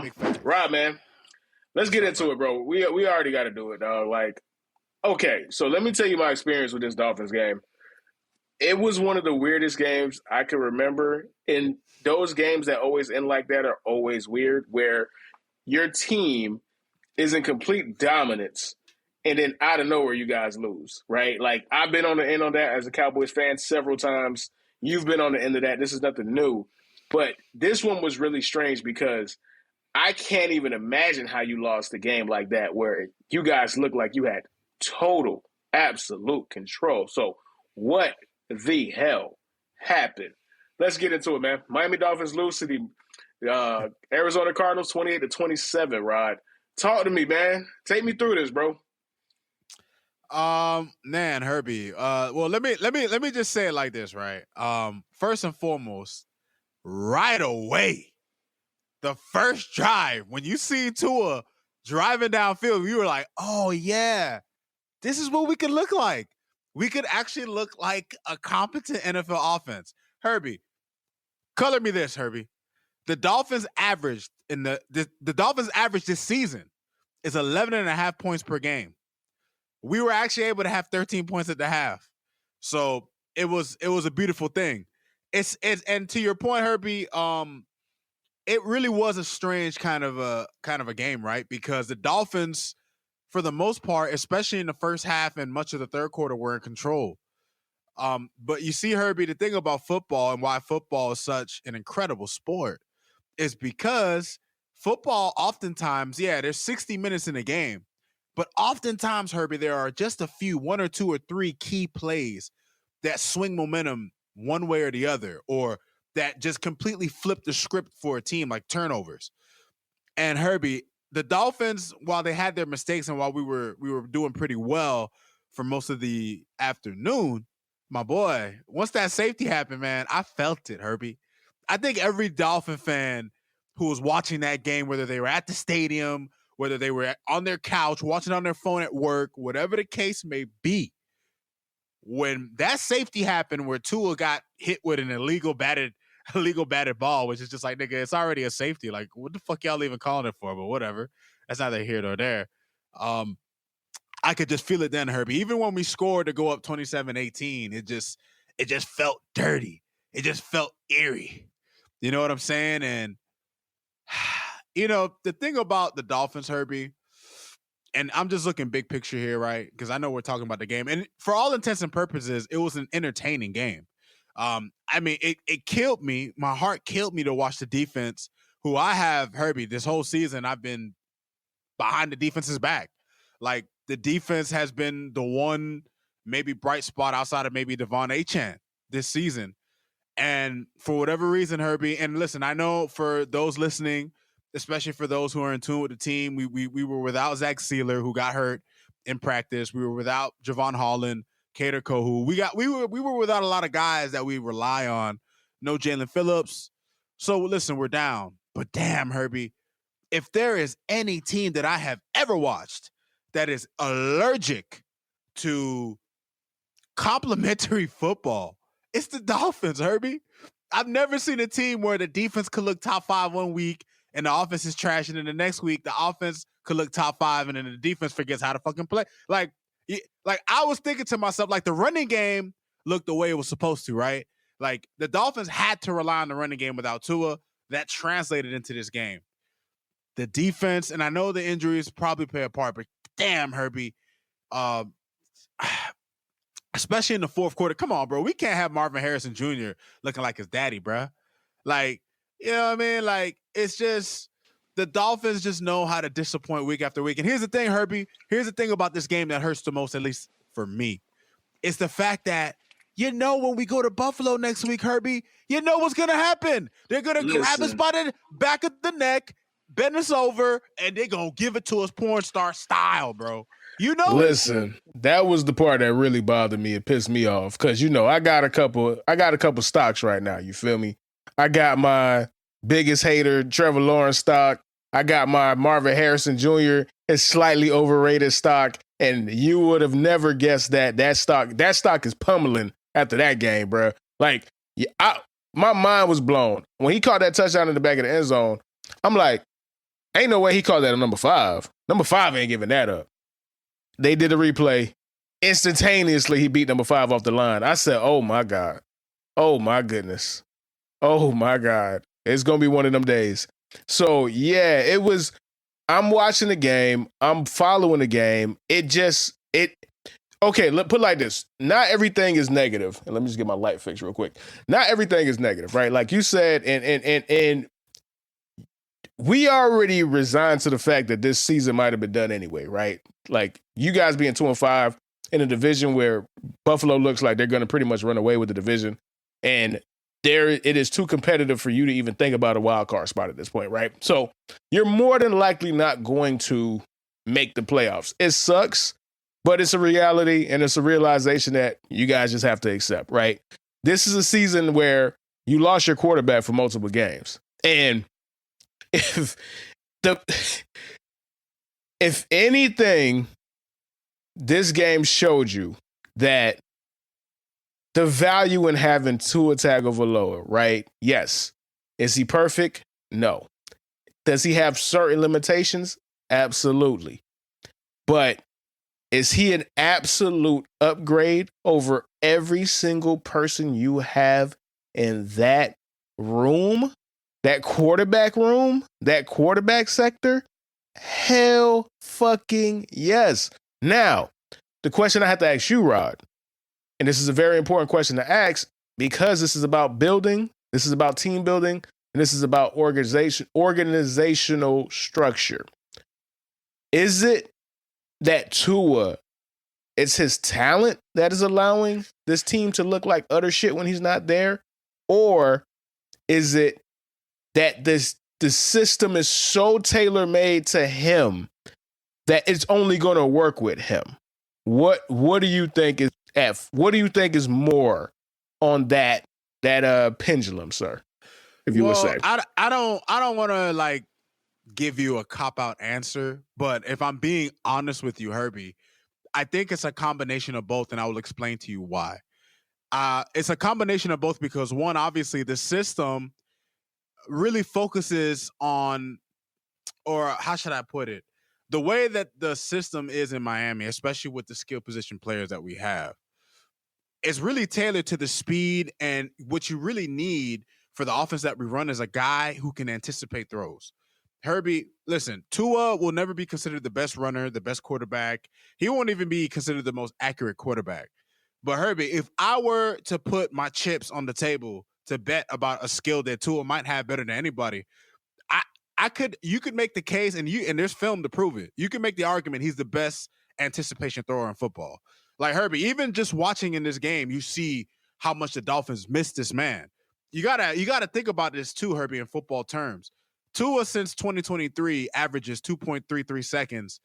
Big fan. Rob, man, let's What's get up, into bro? it, bro. We already got to do it, dog. Like, okay, so let me tell you my experience with this Dolphins game. It was one of the weirdest games I can remember. And those games that always end like that are always weird, where your team is in complete dominance, and then out of nowhere you guys lose, right? Like I've been on the end of that as a Cowboys fan several times. You've been on the end of that. This is nothing new. But this one was really strange because I can't even imagine how you lost the game like that, where you guys looked like you had total, absolute control. So, what the hell happened? Let's get into it, man. Miami Dolphins lose to the Arizona Cardinals 28-27. Rod, talk to me, man. Take me through this, bro. Man, Herbie. Well, let me just say it like this, right? First and foremost, right away, the first drive when you see Tua driving downfield, you were like, "Oh yeah, this is what we could look like. We could actually look like a competent NFL offense." Herbie, color me this, Herbie. The Dolphins averaged the Dolphins average this season is 11 and a half points per game. We were actually able to have 13 points at the half. So it was a beautiful thing. It's and to your point, Herbie, it really was a strange kind of a game, right? Because the Dolphins, for the most part, especially in the first half and much of the third quarter, were in control. But you see, Herbie, the thing about football and why football is such an incredible sport is because football oftentimes, yeah, there's 60 minutes in a game, but oftentimes, Herbie, there are just a few, one or two or three key plays that swing momentum one way or the other, or that just completely flip the script for a team, like turnovers. And Herbie, the Dolphins, while they had their mistakes and while we were doing pretty well for most of the afternoon, my boy, once that safety happened, man, I felt it, Herbie. I think every Dolphin fan who was watching that game, whether they were at the stadium, whether they were on their couch, watching on their phone at work, whatever the case may be, when that safety happened where Tua got hit with an illegal batted ball, which is just like, nigga, it's already a safety. Like, what the fuck y'all even calling it for? But whatever. That's neither here nor there. Um, I could just feel it then, Herbie. Even when we scored to go up 27-18, it just felt dirty. It just felt eerie. You know what I'm saying? And the thing about the Dolphins, Herbie, and I'm just looking big picture here, right? Because I know we're talking about the game. And for all intents and purposes, it was an entertaining game. I mean, it killed me. My heart killed me to watch the defense, who I have, Herbie, this whole season, I've been behind the defense's back. Like, the defense has been the one maybe bright spot outside of maybe Devon Achane this season. And for whatever reason, Herbie, and listen, I know for those listening, especially for those who are in tune with the team, we were without Zach Sealer, who got hurt in practice. We were without Javon Holland, Cater Kohu. We were without a lot of guys that we rely on. No Jalen Phillips. So listen, we're down. But damn, Herbie, if there is any team that I have ever watched that is allergic to complimentary football, it's the Dolphins, Herbie. I've never seen a team where the defense could look top five one week and the offense is trash, and then the next week the offense could look top five and then the defense forgets how to fucking play. Like I was thinking to myself, like, the running game looked the way it was supposed to, right? Like, the Dolphins had to rely on the running game without Tua. That translated into this game. The defense, and I know the injuries probably play a part, but damn, Herbie, uh, especially in the fourth quarter. Come on, bro. We can't have Marvin Harrison Jr. looking like his daddy, bro. Like, you know what I mean? Like, it's just the Dolphins just know how to disappoint week after week. And here's the thing, Herbie. Here's the thing about this game that hurts the most, at least for me. It's the fact that, when we go to Buffalo next week, Herbie, you know what's going to happen. They're going to grab us Listen, by the back of the neck, bend us over, and they're going to give it to us porn star style, bro. You know it. listen. That was the part that really bothered me. It pissed me off because I got a couple stocks right now. You feel me? I got my biggest hater, Trevor Lawrence stock. I got my Marvin Harrison Jr. is slightly overrated stock, and you would have never guessed that stock is pummeling after that game, bro. Like, my mind was blown when he caught that touchdown in the back of the end zone. I'm like, Ain't no way he called that a number 5. Number 5 ain't giving that up. They did a replay. Instantaneously, he beat number 5 off the line. I said, oh, my God. Oh, my goodness. Oh, my God. It's going to be one of them days. So, yeah, it was – I'm watching the game. I'm following the game. Okay, put it like this. Not everything is negative. And let me just get my light fixed real quick. Not everything is negative, right? Like you said, and we already resigned to the fact that this season might have been done anyway, right? Like you guys being 2-5 in a division where Buffalo looks like they're going to pretty much run away with the division, and it is too competitive for you to even think about a wild card spot at this point, right? So you're more than likely not going to make the playoffs. It sucks, but it's a reality, and it's a realization that you guys just have to accept, right? This is a season where you lost your quarterback for multiple games, and if anything, this game showed you that the value in having Tua Tagovailoa, right? Yes. Is he perfect? No. Does he have certain limitations? Absolutely. But is he an absolute upgrade over every single person you have in that room? That quarterback room, that quarterback sector, hell fucking yes. Now, the question I have to ask you, Rod, and this is a very important question to ask because this is about building, this is about team building, and this is about organizational structure. Is it that Tua, it's his talent that is allowing this team to look like utter shit when he's not there? Or is it that the system is so tailor-made to him that it's only going to work with him? What do you think is what do you think is more on that pendulum, sir? If you would say. I don't want to like give you a cop-out answer, but if I'm being honest with you, Herbie, I think it's a combination of both, and I will explain to you why. It's a combination of both because one, obviously, the system really focuses on, or how should I put it? The way that the system is in Miami, especially with the skill position players that we have, is really tailored to the speed, and what you really need for the offense that we run is a guy who can anticipate throws. Herbie, listen, Tua will never be considered the best runner, the best quarterback. He won't even be considered the most accurate quarterback. But Herbie, if I were to put my chips on the table to bet about a skill that Tua might have better than anybody, you could make the case, and there's film to prove it. You can make the argument he's the best anticipation thrower in football. Like Herbie, even just watching in this game, you see how much the Dolphins miss this man. You gotta think about this too, Herbie, in football terms. Tua since 2023 averages 2.33 seconds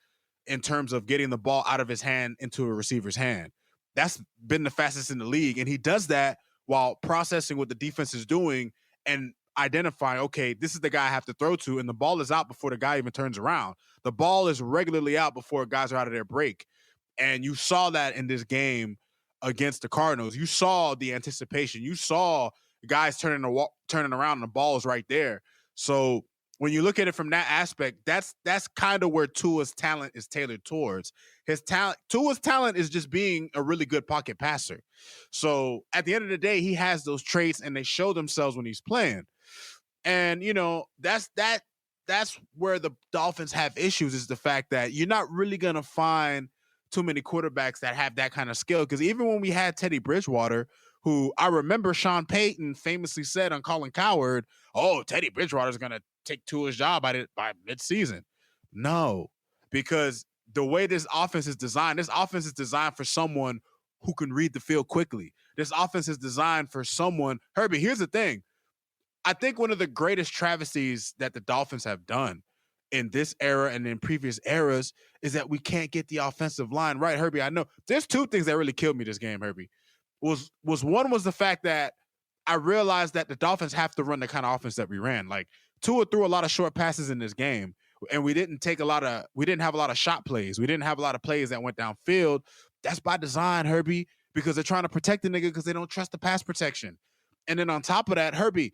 in terms of getting the ball out of his hand into a receiver's hand. That's been the fastest in the league, and he does that while processing what the defense is doing and identifying, okay, this is the guy I have to throw to, and the ball is out before the guy even turns around. The ball is regularly out before guys are out of their break. And you saw that in this game against the Cardinals. You saw the anticipation. You saw guys turning around, and the ball is right there. So when you look at it from that aspect, that's kind of where Tua's talent is tailored towards. Tua's talent is just being a really good pocket passer. So at the end of the day, he has those traits, and they show themselves when he's playing. And that's where the Dolphins have issues, is the fact that you're not really gonna find too many quarterbacks that have that kind of skill. Because even when we had Teddy Bridgewater, who I remember Sean Payton famously said on Colin Cowherd, "Oh, Teddy Bridgewater is gonna take Tua's job by midseason." No, because the way this offense is designed for someone who can read the field quickly. This offense is designed for someone. Herbie, here's the thing. I think one of the greatest travesties that the Dolphins have done in this era and in previous eras is that we can't get the offensive line right. Herbie, I know there's two things that really killed me this game, Herbie. One was the fact that I realized that the Dolphins have to run the kind of offense that we ran. Like Tua threw a lot of short passes in this game, and we didn't have a lot of shot plays. We didn't have a lot of plays that went downfield. That's by design, Herbie, because they're trying to protect the nigga because they don't trust the pass protection. And then on top of that, Herbie,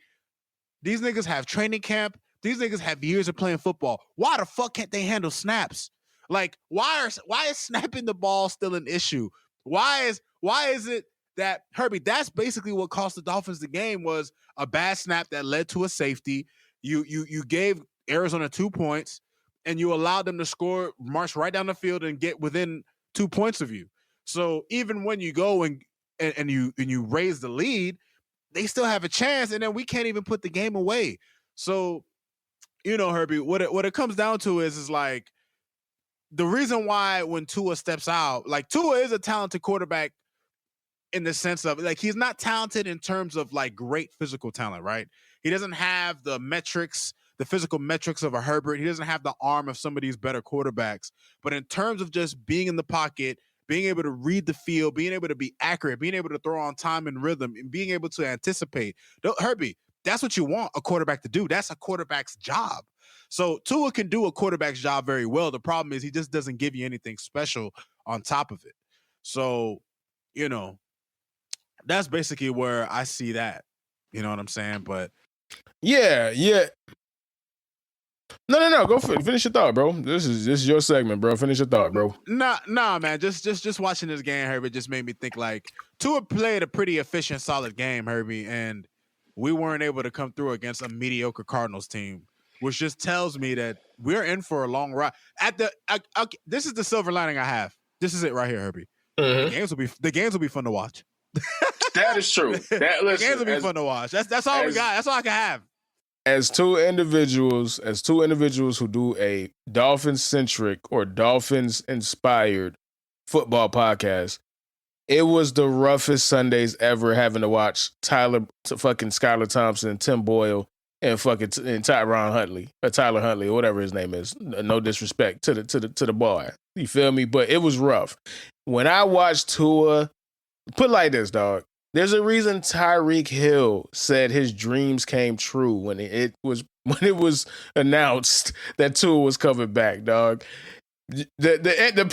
these niggas have training camp. These niggas have years of playing football. Why the fuck can't they handle snaps? Like, why is snapping the ball still an issue? Why is it that, Herbie, that's basically what cost the Dolphins the game, was a bad snap that led to a safety. You gave Arizona 2 points, and you allowed them to score, march right down the field, and get within 2 points of you. So even when you go and you raise the lead, they still have a chance, and then we can't even put the game away. So, Herbie, what it comes down to is like, the reason why when Tua steps out, like, Tua is a talented quarterback in the sense of, like, he's not talented in terms of like great physical talent, right? He doesn't have the physical metrics of a Herbert. He doesn't have the arm of some of these better quarterbacks. But in terms of just being in the pocket, being able to read the field, being able to be accurate, being able to throw on time and rhythm, and being able to anticipate, Herbie, that's what you want a quarterback to do. That's a quarterback's job. So Tua can do a quarterback's job very well. The problem is he just doesn't give you anything special on top of it. So, that's basically where I see that. You know what I'm saying? But yeah. No. Go finish your thought, bro. This is your segment, bro. Finish your thought, bro. Nah, man. Just watching this game, Herbie, just made me think like Tua played a pretty efficient, solid game, Herbie, and we weren't able to come through against a mediocre Cardinals team, which just tells me that we're in for a long ride. This is the silver lining I have. This is it right here, Herbie. Mm-hmm. The games will be fun to watch. That is true. The games will be fun to watch. That's all we got. That's all I can have. As two individuals who do a Dolphins-centric or Dolphins-inspired football podcast, it was the roughest Sundays ever having to watch fucking Skylar Thompson, Tim Boyle, and Tyler Huntley, or whatever his name is. No disrespect to the boy. You feel me? But it was rough. When I watched Tua, put it like this, dog. There's a reason Tyreek Hill said his dreams came true when it was announced that Tua was coming back, dog. The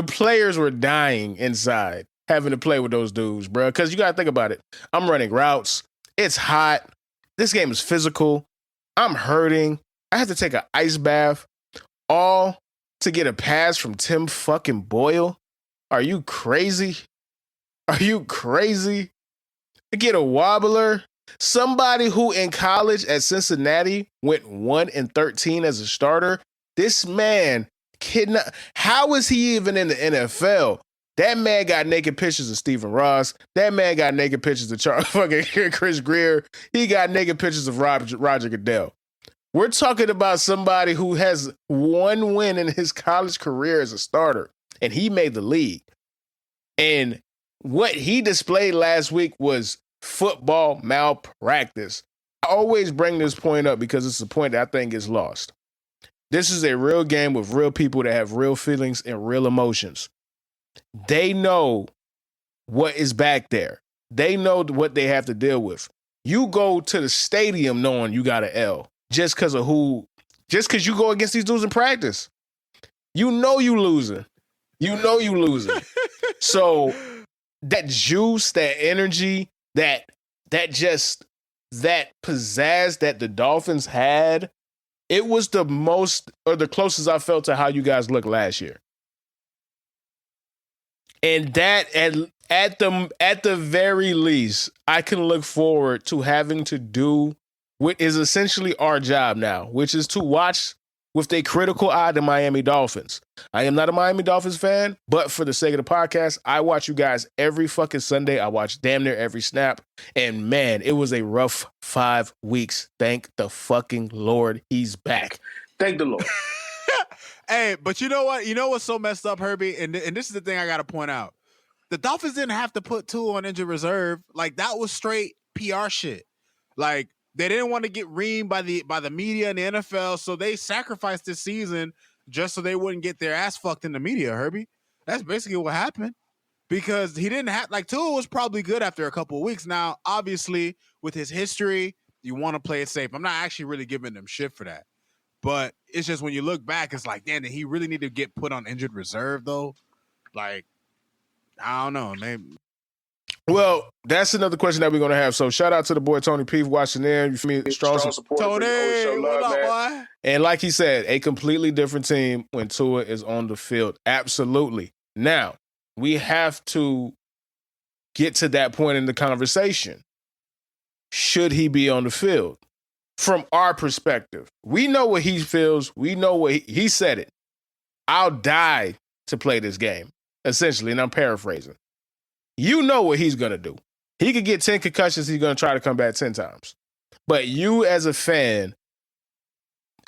players were dying inside having to play with those dudes, bro. Because you gotta think about it. I'm running routes. It's hot. This game is physical. I'm hurting. I had to take an ice bath, all to get a pass from Tim fucking Boyle. Are you crazy? Are you crazy? To get a wobbler? Somebody who in college at Cincinnati went 1-13 as a starter. This man how is he even in the NFL? That man got naked pictures of Stephen Ross. That man got naked pictures of Chris Greer. He got naked pictures of Roger Goodell. We're talking about somebody who has one win in his college career as a starter, and he made the league. And what he displayed last week was football malpractice. I always bring this point up because it's a point that I think is lost. This is a real game with real people that have real feelings and real emotions. They know what is back there. They know what they have to deal with. You go to the stadium knowing you got an L just because you go against these dudes in practice. You know you losing. So that juice, that energy, that pizzazz that the Dolphins had, it was the most or the closest I felt to how you guys looked last year. And that at the very least, I can look forward to having to do what is essentially our job now, which is to watch with a critical eye the Miami Dolphins. I am not a Miami Dolphins fan, but for the sake of the podcast, I watch you guys every fucking Sunday. I watch damn near every snap. And man, it was a rough 5 weeks. Thank the fucking Lord he's back. Thank the Lord. Hey, but you know what? You know what's so messed up, Herbie? And this is the thing I got to point out. The Dolphins didn't have to put Tua on injured reserve. Like, that was straight PR shit. Like, they didn't want to get reamed by the media and the NFL, so they sacrificed this season just so they wouldn't get their ass fucked in the media, Herbie. That's basically what happened. Because he didn't have, like, Tua was probably good after a couple of weeks. Now, obviously, with his history, you want to play it safe. I'm not actually really giving them shit for that. But it's just when you look back, it's like, damn, did he really need to get put on injured reserve, though? Like, I don't know. Maybe. Well, that's another question that we're going to have. So shout out to the boy Tony P. watching in. You feel me? Strong supporter. Tony, Always show what love, up, man. boy? And like he said, a completely different team when Tua is on the field. Absolutely. Now, we have to get to that point in the conversation. Should he be on the field? From our perspective, we know what he feels. We know what he said it. I'll die to play this game, essentially, and I'm paraphrasing. You know what he's going to do. He could get 10 concussions. He's going to try to come back 10 times. But you as a fan,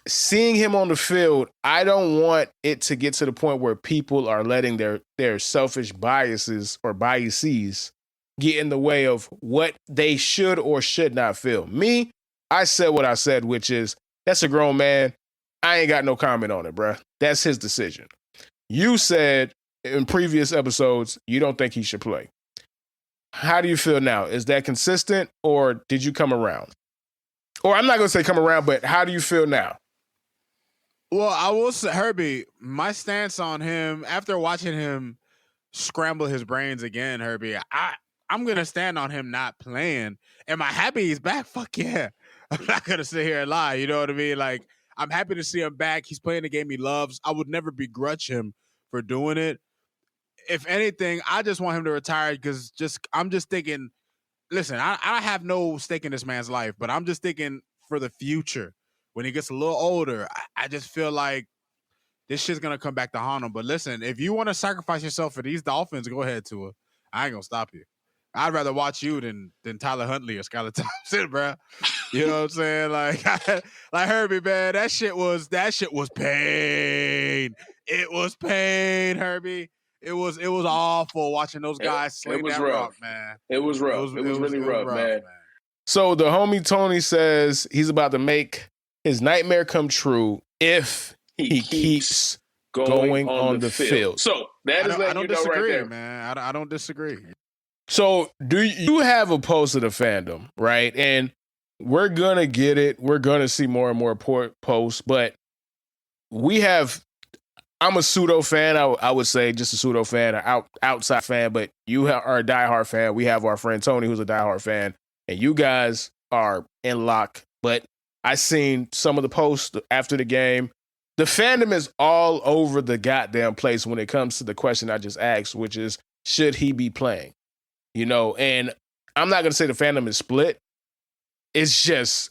seeing him on the field, I don't want it to get to the point where people are letting their selfish biases or biases get in the way of what they should or should not feel. Me, I said what I said, which is, that's a grown man. I ain't got no comment on it, bruh. That's his decision. You said in previous episodes, you don't think he should play. How do you feel now? Is that consistent, or did you come around? Or I'm not going to say come around, but how do you feel now? Well, I will say, Herbie, my stance on him, after watching him scramble his brains again, Herbie, I'm going to stand on him not playing. Am I happy he's back? Fuck yeah. I'm not going to sit here and lie. You know what I mean? Like, I'm happy to see him back. He's playing the game he loves. I would never begrudge him for doing it. If anything, I just want him to retire because I'm just thinking, listen, I have no stake in this man's life, but I'm just thinking for the future. When he gets a little older, I just feel like this shit's going to come back to haunt him. But listen, if you want to sacrifice yourself for these Dolphins, go ahead, Tua. I ain't going to stop you. I'd rather watch you than Tyler Huntley or Skylar Thompson, bro. You know what I'm saying? Like Herbie, man, that shit was pain. It was pain, Herbie. It was awful watching those guys sling that rock, man. It was rough. It was really rough, man. So the homie Tony says he's about to make his nightmare come true if he keeps going on the field. So that is I don't disagree, right there, man. I don't disagree. So do you have a post of the fandom, right? And we're going to get it. We're going to see more and more posts, but I'm a pseudo fan. I would say just a pseudo fan, an outside fan, but you are a diehard fan. We have our friend Tony, who's a diehard fan, and you guys are in lock. But I seen some of the posts after the game. The fandom is all over the goddamn place when it comes to the question I just asked, which is, should he be playing? You know, and I'm not going to say the fandom is split. It's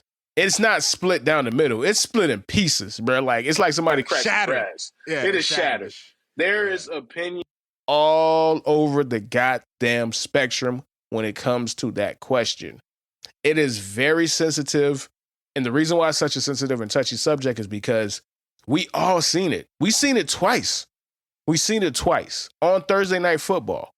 not split down the middle. It's split in pieces, bro. Like, it's like somebody shattered. Yeah, it is shattered. There is opinion all over the goddamn spectrum when it comes to that question. It is very sensitive. And the reason why it's such a sensitive and touchy subject is because we all seen it. We seen it twice. We seen it twice on Thursday Night Football,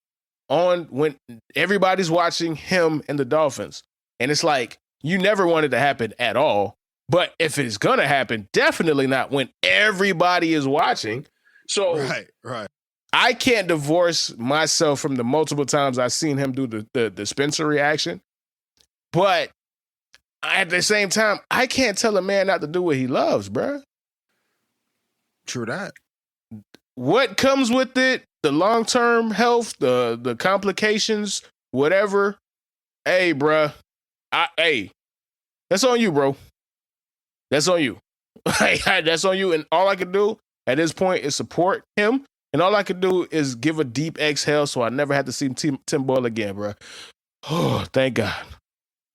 on when everybody's watching him and the Dolphins. And it's like, you never want it to happen at all. But if it's going to happen, definitely not when everybody is watching. So right. I can't divorce myself from the multiple times I've seen him do the Spencer reaction. But at the same time, I can't tell a man not to do what he loves, bruh. True that. What comes with it, the long-term health, the complications, whatever. Hey, bruh. Hey, that's on you, bro. That's on you. That's on you. And all I can do at this point is support him. And all I can do is give a deep exhale so I never have to see Tim Boyle again, bro. Oh, thank God.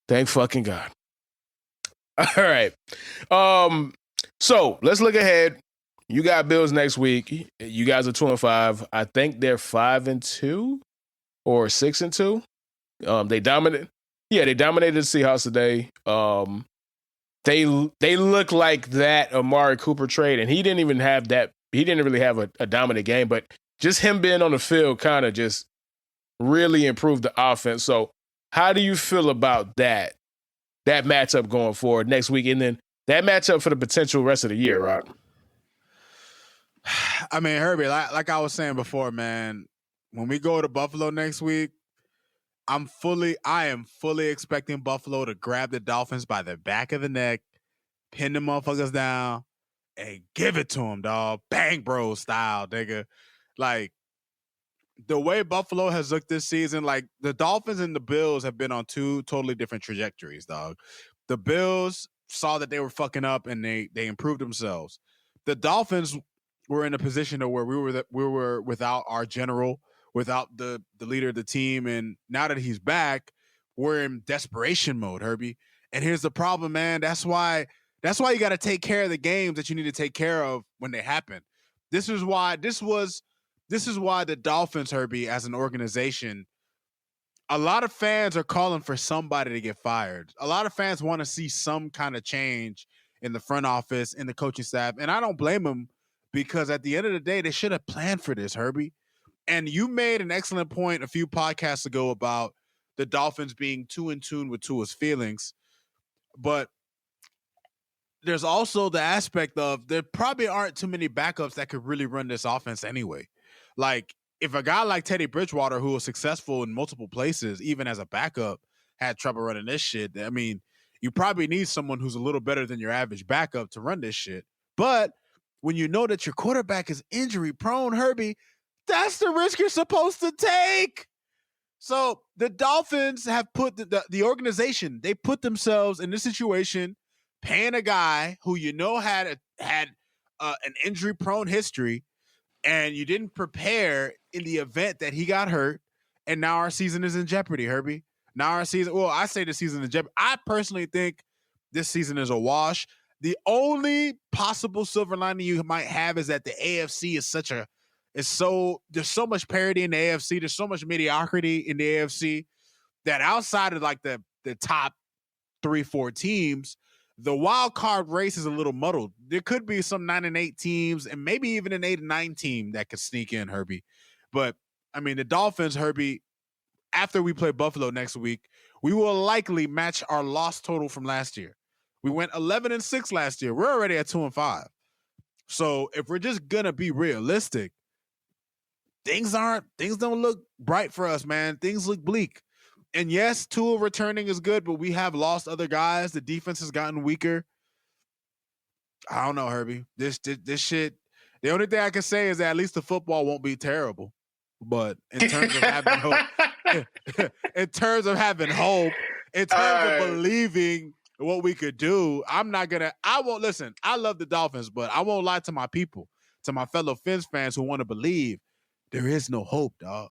Thank fucking God. All right. So let's look ahead. You got Bills next week. You guys are 2-5. I think they're 5-2 or 6-2. They dominated. Yeah, they dominated the Seahawks today. They look like that Amari Cooper trade, and he didn't even have that. He didn't really have a dominant game, but just him being on the field kind of just really improved the offense. So how do you feel about that matchup going forward next week, and then that matchup for the potential rest of the year, Rob? I mean, Herbie, like I was saying before, man, when we go to Buffalo next week, I am fully expecting Buffalo to grab the Dolphins by the back of the neck, pin the motherfuckers down, and give it to them, dog. Bang Bros style, nigga. Like, the way Buffalo has looked this season, like the Dolphins and the Bills have been on two totally different trajectories, dog. The Bills saw that they were fucking up and they improved themselves. The Dolphins were in a position of where we were without our general, without the leader of the team, and now that he's back, we're in desperation mode, Herbie. And here's the problem, man. That's why you got to take care of the games that you need to take care of when they happen. This is why the Dolphins, Herbie, as an organization, a lot of fans are calling for somebody to get fired. A lot of fans want to see some kind of change in the front office, in the coaching staff, and I don't blame them because at the end of the day, they should have planned for this, Herbie. And you made an excellent point a few podcasts ago about the Dolphins being too in tune with Tua's feelings, but there's also the aspect of there probably aren't too many backups that could really run this offense anyway. Like, if a guy like Teddy Bridgewater, who was successful in multiple places, even as a backup, had trouble running this shit, I mean, you probably need someone who's a little better than your average backup to run this shit. But when you know that your quarterback is injury prone, Herbie, that's the risk you're supposed to take. So the Dolphins have put the organization, they put themselves in this situation, paying a guy who had an injury prone history, and you didn't prepare in the event that he got hurt, and now our season is in jeopardy, Herbie. Now our season, well, I say the season is in jeopardy. I personally think this season is a wash. The only possible silver lining you might have is that the AFC there's so much parity in the AFC, there's so much mediocrity in the AFC that outside of like the top 3-4 teams, the wild card race is a little muddled. There could be some 9-8 teams and maybe even an 8-9 team that could sneak in, Herbie. But I mean, the Dolphins, Herbie, after we play Buffalo next week, we will likely match our loss total from last year. We went 11-6 last year. We're already at 2-5. So if we're just gonna be realistic, things don't look bright for us, man. Things look bleak. And yes, Tua returning is good, but we have lost other guys. The defense has gotten weaker. I don't know, Herbie. This shit. The only thing I can say is that at least the football won't be terrible. But in terms of having hope, in terms of having hope, in terms of believing what we could do, I won't listen. I love the Dolphins, but I won't lie to my people, to my fellow Fins fans who want to believe there is no hope, dog.